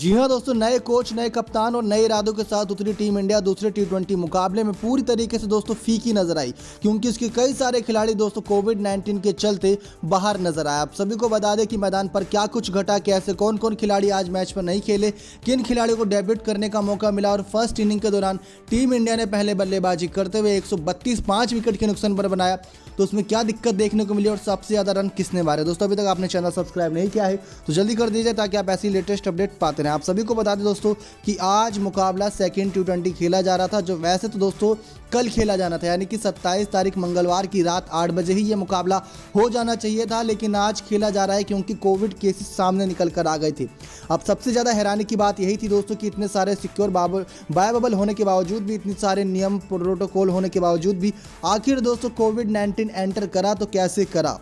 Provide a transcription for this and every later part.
जी हाँ दोस्तों, नए कोच, नए कप्तान और नए इरादों के साथ उतरी टीम इंडिया दूसरे टी20 मुकाबले में पूरी तरीके से दोस्तों फीकी नजर आई, क्योंकि इसके कई सारे खिलाड़ी दोस्तों कोविड-19 के चलते बाहर नजर आए। आप सभी को बता दें कि मैदान पर क्या कुछ घटा, कैसे कौन कौन खिलाड़ी आज मैच पर नहीं खेले, किन खिलाड़ियों को डेब्यूट करने का मौका मिला और फर्स्ट इनिंग के दौरान टीम इंडिया ने पहले बल्लेबाजी करते हुए 132 5 विकेट के नुकसान पर बनाया, तो उसमें क्या दिक्कत देखने को मिली और सबसे ज़्यादा रन किसने मारे। दोस्तों अभी तक आपने चैनल सब्सक्राइब नहीं किया है तो जल्दी कर दीजिए ताकि आप ऐसी लेटेस्ट अपडेट पाते रहें। आप सभी को बता दें दोस्तों कि आज मुकाबला सेकेंड टी20 खेला जा रहा था, जो वैसे तो दोस्तों कल खेला जाना था, यानी कि 27 तारीख मंगलवार की रात 8 बजे ही ये मुकाबला हो जाना चाहिए था, लेकिन आज खेला जा रहा है क्योंकि कोविड केसेस सामने निकल कर आ गए थे। अब सबसे ज़्यादा हैरानी की बात यही थी दोस्तों कि इतने सारे सिक्योर बायोबल होने के बावजूद भी, इतने सारे नियम प्रोटोकॉल होने के बावजूद भी आखिर दोस्तों कोविड-19 एंटर करा तो कैसे करा।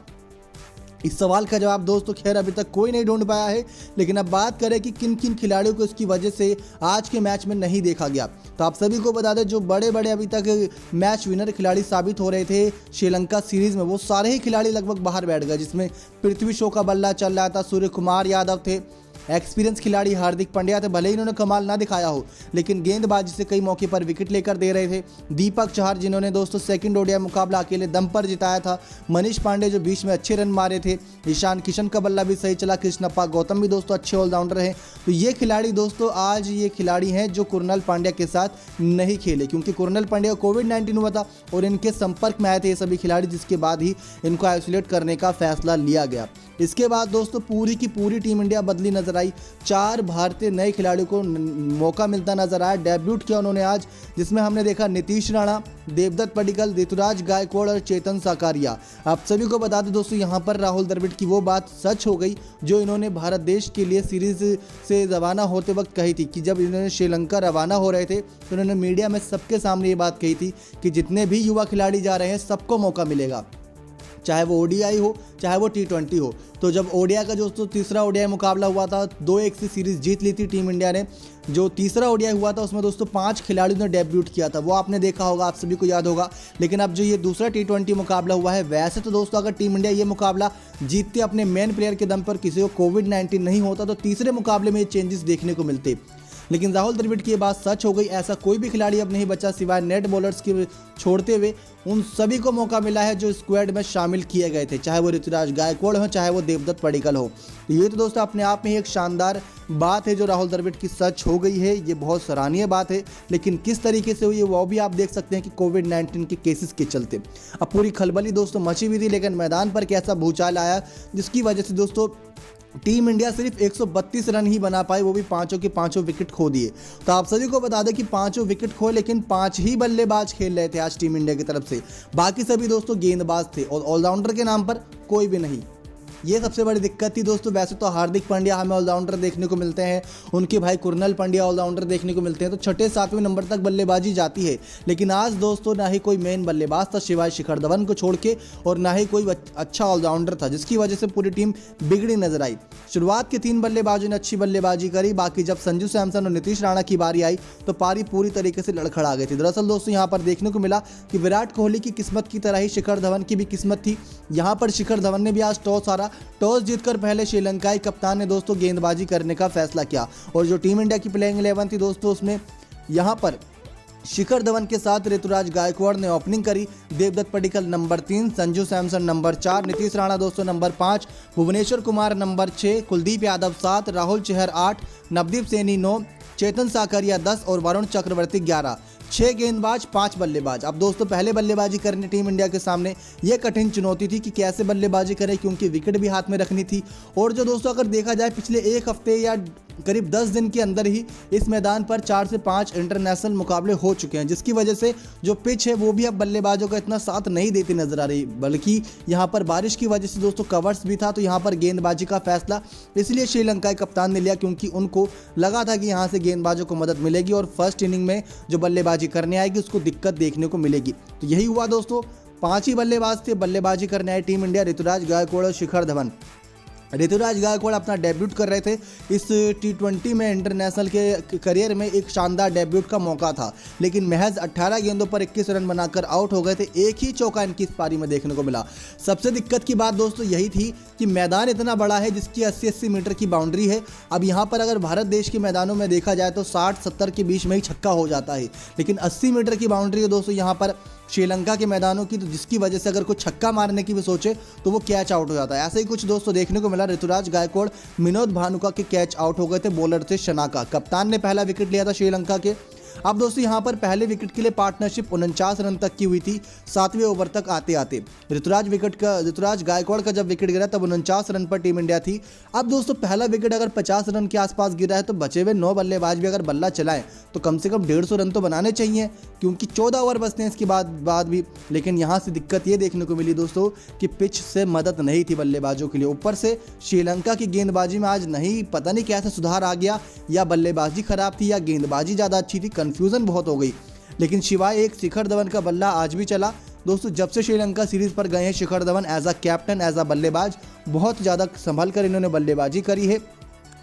इस सवाल का जवाब दोस्तों खैर अभी तक कोई नहीं ढूंढ पाया है, लेकिन अब बात करें कि किन किन खिलाड़ियों को इसकी वजह से आज के मैच में नहीं देखा गया, तो आप सभी को बता दें जो बड़े बड़े अभी तक मैच विनर खिलाड़ी साबित हो रहे थे श्रीलंका सीरीज में, वो सारे ही खिलाड़ी लगभग बाहर बैठ गए, जिसमें पृथ्वी शॉ का बल्ला चल रहा था, सूर्य कुमार यादव थे, एक्सपीरियंस खिलाड़ी हार्दिक पांड्या थे, भले ही इन्होंने कमाल ना दिखाया हो लेकिन गेंदबाजी से कई मौके पर विकेट लेकर दे रहे थे, दीपक चहर जिन्होंने दोस्तों सेकंड ओडीआई मुकाबला अकेले दम पर जिताया था, मनीष पांडे जो बीच में अच्छे रन मारे थे, ईशान किशन का बल्ला भी सही चला, कृष्णप्पा गौतम भी दोस्तों अच्छे ऑलराउंडर हैं। तो ये खिलाड़ी दोस्तों आज ये खिलाड़ी हैं जो कुरनाल पांड्या के साथ नहीं खेले, क्योंकि कुरनाल पांड्या को कोविड-19 हुआ था और इनके संपर्क में आए थे ये सभी खिलाड़ी, जिसके बाद ही इनको आइसोलेट करने का फैसला लिया गया। इसके बाद दोस्तों पूरी की पूरी टीम इंडिया बदली नजर आई, 4 भारतीय नए खिलाड़ियों को मौका मिलता नजर आया, डेब्यूट किया उन्होंने आज, जिसमें हमने देखा नीतीश राणा, देवदत्त पडिक्कल, ऋतुराज गायकवाड़ और चेतन साकारिया। आप सभी को बता दें दोस्तों यहाँ पर राहुल द्रविड़ की वो बात सच हो गई जो इन्होंने भारत देश के लिए सीरीज से रवाना होते वक्त कही थी, कि जब इन्होंने श्रीलंका रवाना हो रहे थे तो उन्होंने मीडिया में सबके सामने ये बात कही थी कि जितने भी युवा खिलाड़ी जा रहे हैं सबको मौका मिलेगा, चाहे वो ओडीआई हो चाहे वो टी20 हो। तो जब ओडीआई का दोस्तों तीसरा ओडीआई मुकाबला हुआ था, 2-1 से सीरीज जीत ली थी टीम इंडिया ने, जो तीसरा ओडीआई हुआ था उसमें दोस्तों 5 खिलाड़ियों ने डेब्यूट किया था, वो आपने देखा होगा, आप सभी को याद होगा। लेकिन अब जो ये दूसरा टी20 मुकाबला हुआ है, वैसे तो दोस्तों अगर टीम इंडिया ये मुकाबला जीतते अपने मेन प्लेयर के दम पर, किसी को कोविड-19 नहीं होता, तो तीसरे मुकाबले में ये चेंजेस देखने को मिलते, लेकिन राहुल द्रविड़ की ये बात सच हो गई। ऐसा कोई भी खिलाड़ी अब नहीं बचा सिवाय नेट बॉलर्स के छोड़ते हुए, उन सभी को मौका मिला है जो स्क्वाड में शामिल किए गए थे, चाहे वो ऋतुराज गायकवाड़ हो चाहे वो देवदत्त पडिक्कल हो। तो ये तो दोस्तों अपने आप में ही एक शानदार बात है जो राहुल द्रविड़ की सच हो गई है, ये बहुत सराहनीय बात है, लेकिन किस तरीके से हुई है वो भी आप देख सकते हैं कि कोविड-19 के केसेस के चलते अब पूरी खलबली दोस्तों मची हुई थी, लेकिन मैदान पर कैसा भूचाल आया जिसकी वजह से दोस्तों टीम इंडिया सिर्फ 132 रन ही बना पाई, वो भी पांचों के पांचों विकेट खो दिए। तो आप सभी को बता दें कि पांचों विकेट खोए, लेकिन 5 ही बल्लेबाज खेल रहे थे आज टीम इंडिया की तरफ से, बाकी सभी दोस्तों गेंदबाज थे और ऑलराउंडर के नाम पर कोई भी नहीं। ये सबसे बड़ी दिक्कत थी दोस्तों। वैसे तो हार्दिक पांड्या हमें ऑलराउंडर देखने को मिलते हैं, उनके भाई कुरनाल पांड्या ऑलराउंडर देखने को मिलते हैं, तो छठे 7वें नंबर तक बल्लेबाजी जाती है, लेकिन आज दोस्तों ना ही कोई मेन बल्लेबाज था सिवाय शिखर धवन को छोड़ के, और ना ही कोई अच्छा ऑलराउंडर था, जिसकी वजह से पूरी टीम बिगड़ी नजर आई। शुरुआत के 3 बल्लेबाजों ने अच्छी बल्लेबाजी करी, बाकी जब संजू सैमसन और नीतीश राणा की बारी आई तो पारी पूरी तरीके से लड़खड़ा गई थी। दरअसल दोस्तों यहाँ पर देखने को मिला कि विराट कोहली की किस्मत की तरह ही शिखर धवन की भी किस्मत थी। यहाँ पर शिखर धवन ने भी आज टॉस हारा, टॉस जीतकर पहले श्रीलंकाई कप्तान ने दोस्तों गेंदबाजी करने का फैसला किया, और जो टीम इंडिया की प्लेइंग 11 थी दोस्तों उसमें यहाँ पर शिखर धवन के साथ ऋतुराज गायकवाड़ ने ओपनिंग करी, देवदत्त पडिक्कल नंबर 3, संजू सैमसन नंबर 4, नीतीश राणा दोस्तों नंबर 5, भुवनेश्वर कुमार नंबर 6, कुलदीप यादव 7, राहुल चहर 8, नवदीप सैनी 9, चेतन साकारिया 10 और वरुण चक्रवर्ती 11। 6 गेंदबाज 5 बल्लेबाज। अब दोस्तों पहले बल्लेबाजी करने टीम इंडिया के सामने ये कठिन चुनौती थी कि कैसे बल्लेबाजी करें, क्योंकि विकेट भी हाथ में रखनी थी, और जो दोस्तों अगर देखा जाए पिछले 1 हफ्ते या करीब 10 दिन के अंदर ही इस मैदान पर 4 से 5 इंटरनेशनल मुकाबले हो चुके हैं, जिसकी वजह से जो पिच है वो भी अब बल्लेबाजों का इतना साथ नहीं देती नजर आ रही, बल्कि यहाँ पर बारिश की वजह से दोस्तों कवर्स भी था, तो यहाँ पर गेंदबाजी का फैसला इसलिए श्रीलंकाई कप्तान ने लिया, क्योंकि उनको लगा था कि यहाँ से गेंदबाजों को मदद मिलेगी और फर्स्ट इनिंग में जो बल्लेबाजी करने आएगी उसको दिक्कत देखने को मिलेगी। तो यही हुआ दोस्तों, 5 ही बल्लेबाज थे बल्लेबाजी करने आए टीम इंडिया, ऋतुराज गायकवाड़ और शिखर धवन। ऋतुराज गायकवाड़ अपना डेब्यूट कर रहे थे। इस T20 में इंटरनेशनल के करियर में एक शानदार डेब्यूट का मौका था, लेकिन महज 18 गेंदों पर 21 रन बनाकर आउट हो गए थे। एक ही चौका इनकी इस पारी में देखने को मिला। सबसे दिक्कत की बात दोस्तों यही थी कि मैदान इतना बड़ा है जिसकी 80-80 मीटर की बाउंड्री है। अब यहाँ पर अगर भारत देश के मैदानों में देखा जाए तो 60-70 के बीच में ही छक्का हो जाता है, लेकिन 80 मीटर की बाउंड्री है दोस्तों यहाँ पर श्रीलंका के मैदानों की, तो जिसकी वजह से अगर कोई छक्का मारने की भी सोचे तो वो कैच आउट हो जाता है। ऐसा ही कुछ दोस्तों देखने को मिला। ऋतुराज गायकवाड़ विनोद भानुका के कैच आउट हो गए थे बॉलर थे शनाका। कप्तान ने पहला विकेट लिया था श्रीलंका के। अब दोस्तों यहाँ पर पहले विकेट के लिए पार्टनरशिप 49 रन तक की हुई थी 7वें ओवर तक आते आते। ऋतुराज गायकवाड़ का जब विकेट गिरा तब 49 रन पर टीम इंडिया थी। अब दोस्तों पहला विकेट अगर 50 रन के आसपास गिरा है तो बचे हुए 9 बल्लेबाज भी अगर बल्ला चलाएं तो कम से कम 150 रन तो बनाने चाहिए, क्योंकि 14 ओवर बचते हैं इसके बाद भी। लेकिन यहाँ से दिक्कत ये देखने को मिली दोस्तों कि पिच से मदद नहीं थी बल्लेबाजों के लिए। ऊपर से श्रीलंका की गेंदबाजी में आज नहीं पता नहीं कैसे सुधार आ गया, या बल्लेबाजी खराब थी या गेंदबाजी ज़्यादा अच्छी थी, कन्फ्यूज़न बहुत हो गई। लेकिन शिवाय एक शिखर धवन का बल्ला आज भी चला दोस्तों। जब से श्रीलंका सीरीज़ पर गए हैं Shikhar Dhawan as a captain as a बल्लेबाज बहुत ज़्यादा संभल कर इन्होंने बल्लेबाजी करी है,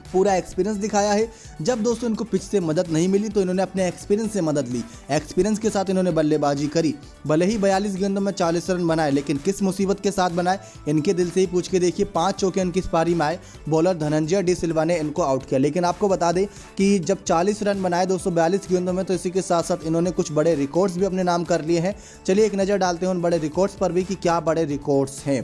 पूरा एक्सपीरियंस दिखाया है। जब दोस्तों इनको पिच से मदद नहीं मिली तो इन्होंने अपने एक्सपीरियंस से मदद ली, एक्सपीरियंस के साथ इन्होंने बल्लेबाजी करी। भले ही 42 गेंदों में 40 रन बनाए, लेकिन किस मुसीबत के साथ बनाए इनके दिल से ही पूछ के देखिए। 5 चौके इनकी इस पारी में आए, बॉलर धनंजय डी सिल्वा ने इनको आउट किया। लेकिन आपको बता दें कि जब 40 रन बनाए दोस्तों 42 गेंदों में, तो इसी के साथ साथ इन्होंने कुछ बड़े रिकॉर्ड्स भी अपने नाम कर लिए हैं। चलिए एक नज़र डालते हैं उन बड़े रिकॉर्ड्स पर भी कि क्या बड़े रिकॉर्ड्स हैं।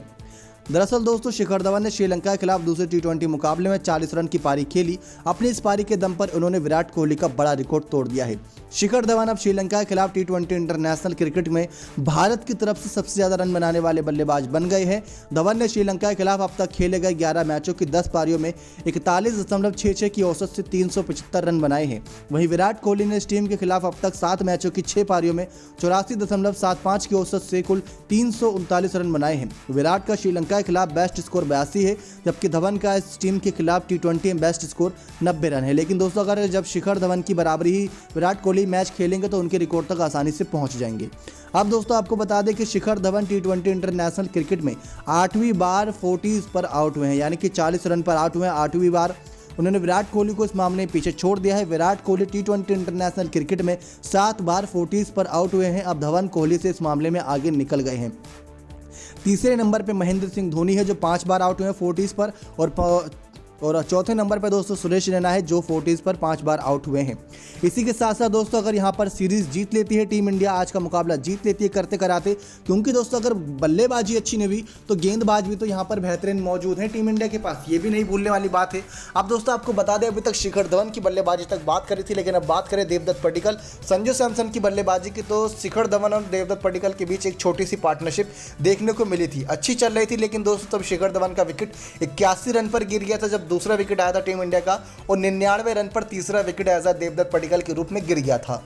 दरअसल दोस्तों शिखर धवन ने श्रीलंका के खिलाफ दूसरे T20 मुकाबले में 40 रन की पारी खेली। अपनी इस पारी के दम पर उन्होंने विराट कोहली का बड़ा रिकॉर्ड तोड़ दिया है। शिखर धवन अब श्रीलंका के खिलाफ T20 इंटरनेशनल क्रिकेट में भारत की तरफ से सबसे ज़्यादा रन बनाने वाले बल्लेबाज बन गए हैं। धवन ने श्रीलंका के खिलाफ अब तक खेले गए 11 मैचों की 10 पारियों में 41.66 की औसत से 375 रन बनाए हैं। वहीं विराट कोहली ने इस टीम के खिलाफ अब तक 7 मैचों की 6 पारियों में 84.75 की औसत से कुल 339 रन बनाए हैं। विराट का श्रीलंका के खिलाफ बेस्ट स्कोर 82 है, जबकि धवन का इस टीम के खिलाफ T20 में बेस्ट स्कोर 90 रन है। लेकिन दोस्तों अगर जब शिखर धवन की बराबरी ही विराट कोहली मैच खेलेंगे तो उनके रिकॉर्ड तक आसानी से पहुंच जाएंगे। अब दोस्तों आपको बता दें कि Shikhar Dhawan T20 international cricket में 8वीं बार 40 पर आउट हुए हैं, यानी कि 40 रन पर आउट हुए हैं 8वीं बार। उन्होंने विराट कोहली को इस मामले में पीछे छोड़ दिया है। Virat Kohli T20 international cricket में 7 बार 40 पर आउट हुए हैं। अब धवन कोहली से इस मामले में आगे निकल गए हैं। तीसरे नंबर पे महेंद्र सिंह धोनी है जो 5 बार आउट हुए हैं 40 पर, और चौथे नंबर पर दोस्तों सुरेश रैना है जो 40 पर 5 बार आउट हुए हैं। इसी के साथ साथ दोस्तों अगर यहाँ पर सीरीज़ जीत लेती है टीम इंडिया, आज का मुकाबला जीत लेती है करते कराते, क्योंकि दोस्तों अगर बल्लेबाजी अच्छी नहीं हुई तो गेंदबाज भी तो यहाँ पर बेहतरीन मौजूद हैं टीम इंडिया के पास, ये भी नहीं भूलने वाली बात है। अब दोस्तों आपको बता दें अभी तक शिखर धवन की बल्लेबाजी तक बात करी थी, लेकिन अब बात करें देवदत्त पडिक्कल, संजू सैमसन की बल्लेबाजी की, तो शिखर धवन और देवदत्त पडिक्कल के बीच एक छोटी सी पार्टनरशिप देखने को मिली थी, अच्छी चल रही थी। लेकिन दोस्तों तब शिखर धवन का विकेट 81 रन पर गिर गया था जब दूसरा विकेट आया था टीम इंडिया का, और 99 रन पर तीसरा विकेट एज देवदत्त पडिक्कल के रूप में गिर गया था।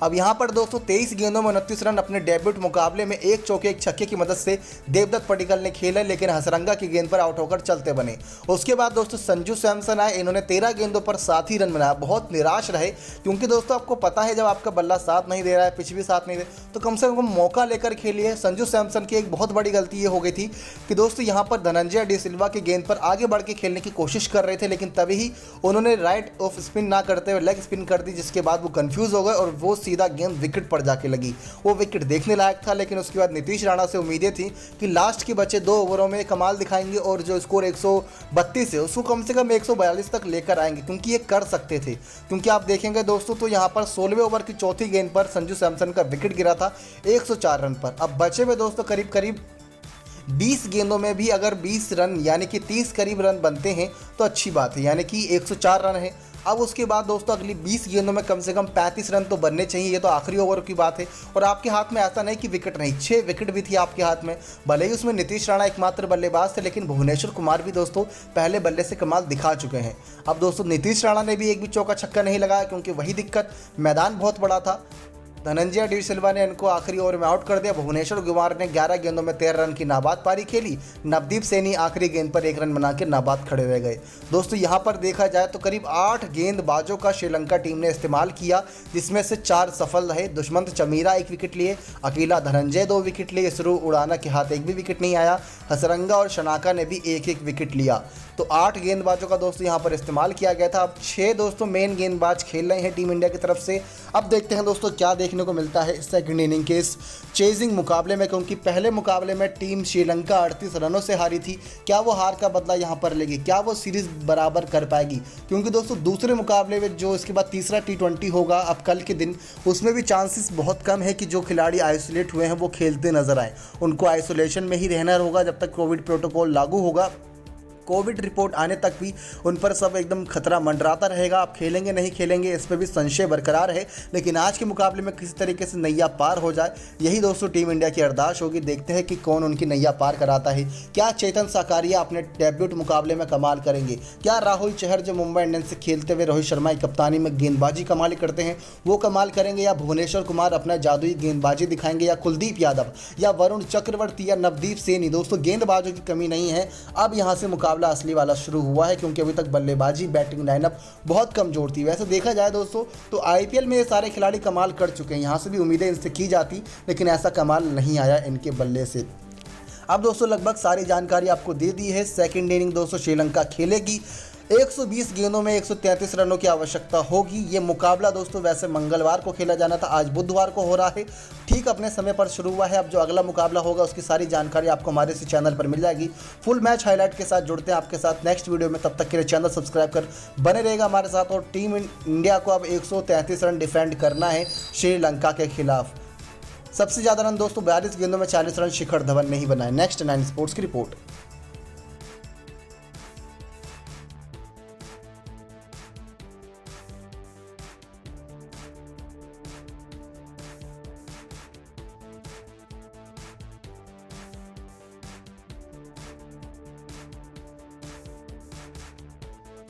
अब यहाँ पर दोस्तों 23 गेंदों में 29 रन अपने डेब्यूट मुकाबले में 1 चौके 1 छक्के की मदद से देवदत्त पडिक्कल ने खेला, लेकिन हसरंगा की गेंद पर आउट होकर चलते बने। उसके बाद दोस्तों संजू सैमसन आए, इन्होंने 13 गेंदों पर 7 ही रन बनाया। बहुत निराश रहे, क्योंकि दोस्तों आपको पता है जब आपका बल्ला साथ नहीं दे रहा है, पिच भी साथ नहीं दे, तो कम से कम मौका लेकर खेलिए। संजू सैमसन की एक बहुत बड़ी गलती ये हो गई थी कि दोस्तों यहाँ पर धनंजय डी सिल्वा की गेंद पर आगे बढ़ के खेलने की कोशिश कर रहे थे, लेकिन तभी ही उन्होंने राइट ऑफ स्पिन ना करते हुए लेग स्पिन कर दी, जिसके बाद वो कंफ्यूज हो गए और वो सीधा गेंद विकेट पर जाके लगी। वो विकेट देखने लायक था, लेकिन उसके बाद नीतीश राणा से उम्मीदें थी कि लास्ट के बचे 2 ओवरों में कमाल दिखाएंगे और जो स्कोर 132 है उसको कम से कम 142 तक लेकर आएंगे, क्योंकि ये कर सकते थे। क्योंकि आप देखेंगे दोस्तों तो यहाँ पर 16वें ओवर की चौथी गेंद पर संजू सैमसन का विकेट गिरा था 104 रन पर। अब बचे में दोस्तों करीब करीब 20 गेंदों में भी अगर 20 रन यानी कि 30 करीब रन बनते हैं तो अच्छी बात है, यानी कि 104 रन है। अब उसके बाद दोस्तों अगली 20 गेंदों में कम से कम 35 रन तो बनने चाहिए, ये तो आखिरी ओवर की बात है। और आपके हाथ में ऐसा नहीं कि विकेट नहीं, 6 विकेट भी थी आपके हाथ में। भले ही उसमें नीतीश राणा एकमात्र बल्लेबाज थे, लेकिन भुवनेश्वर कुमार भी दोस्तों पहले बल्ले से कमाल दिखा चुके हैं। अब दोस्तों नीतीश राणा ने भी एक भी चौका छक्का नहीं लगाया, क्योंकि वही दिक्कत, मैदान बहुत बड़ा था। धनंजय डी सिल्वा ने इनको आखिरी ओवर में आउट कर दिया। भुवनेश्वर कुमार ने 11 गेंदों में 13 रन की नाबाद पारी खेली। नवदीप सैनी आखिरी गेंद पर 1 रन बना के नाबाद खड़े रह गए। दोस्तों यहां पर देखा जाए तो करीब 8 गेंदबाजों का श्रीलंका टीम ने इस्तेमाल किया, जिसमें से 4 सफल रहे। दुष्मंत चमीरा 1 विकेट लिए, अकेला धनंजय 2 विकेट लिए, इसरू उड़ाना के हाथ 1 भी विकेट नहीं आया। हसरंगा और शनाका ने भी 1-1 विकेट लिया। तो 8 गेंदबाजों का दोस्तों यहां पर इस्तेमाल किया गया था। अब 6 दोस्तों मेन गेंदबाज खेल रहे हैं टीम इंडिया की तरफ से। अब देखते हैं दोस्तों क्या देखने को मिलता है सेकंड इनिंग के इस चेजिंग मुकाबले में, क्योंकि पहले मुकाबले में टीम श्रीलंका 38 रनों से हारी थी। क्या वो हार का बदला यहां पर लेगी? क्या वो सीरीज बराबर कर पाएगी? क्योंकि दोस्तों दूसरे मुकाबले में जो इसके बाद तीसरा T20 होगा अब कल के दिन, उसमें भी चांसेस बहुत कम है कि जो खिलाड़ी आइसोलेट हुए हैं वो खेलते नजर आए। उनको आइसोलेशन में ही रहना होगा जब तक कोविड प्रोटोकॉल लागू होगा। कोविड रिपोर्ट आने तक भी उन पर सब एकदम खतरा मंडराता रहेगा। आप खेलेंगे नहीं खेलेंगे इस पर भी संशय बरकरार है, लेकिन आज के मुकाबले में किसी तरीके से नैया पार हो जाए, यही दोस्तों टीम इंडिया की अरदास होगी। देखते हैं कि कौन उनकी नैया पार कराता है। क्या चेतन साकारिया अपने डेब्यूट मुकाबले में कमाल करेंगे? क्या राहुल चहर जो मुंबई इंडियंस से खेलते हुए रोहित शर्मा की कप्तानी में गेंदबाजी कमाल करते हैं वो कमाल करेंगे? या भुवनेश्वर कुमार अपना जादुई गेंदबाजी दिखाएंगे? या कुलदीप यादव या वरुण चक्रवर्ती या नवदीप सैनी? दोस्तों गेंदबाजों की कमी नहीं है। अब यहाँ से मुकाबला असली वाला शुरू हुआ है, क्योंकि अभी तक बल्लेबाजी बैटिंग लाइनअप बहुत कमजोर थी। वैसे देखा जाए दोस्तों तो आईपीएल में ये सारे खिलाड़ी कमाल कर चुके हैं, यहां से भी उम्मीदें इनसे की जाती, लेकिन ऐसा कमाल नहीं आया इनके बल्ले से। अब दोस्तों लगभग सारी जानकारी आपको दे दी है। सेकंड इनिंग दोस्तों श्रीलंका खेलेगी। 120 गेंदों में 133 रनों की आवश्यकता होगी। ये मुकाबला दोस्तों वैसे मंगलवार को खेला जाना था, आज बुधवार को हो रहा है। ठीक अपने समय पर शुरू हुआ है। अब जो अगला मुकाबला होगा उसकी सारी जानकारी आपको हमारे इसी चैनल पर मिल जाएगी। फुल मैच हाईलाइट के साथ जुड़ते हैं आपके साथ नेक्स्ट वीडियो में। तब तक के लिए चैनल सब्सक्राइब कर बने रहेगा हमारे साथ। और टीम इंडिया को अब 133 रन डिफेंड करना है श्रीलंका के खिलाफ। सबसे ज़्यादा रन दोस्तों 42 गेंदों में 40 रन शिखर धवन ने ही बनाए। नेक्स्ट 9 स्पोर्ट्स की रिपोर्ट।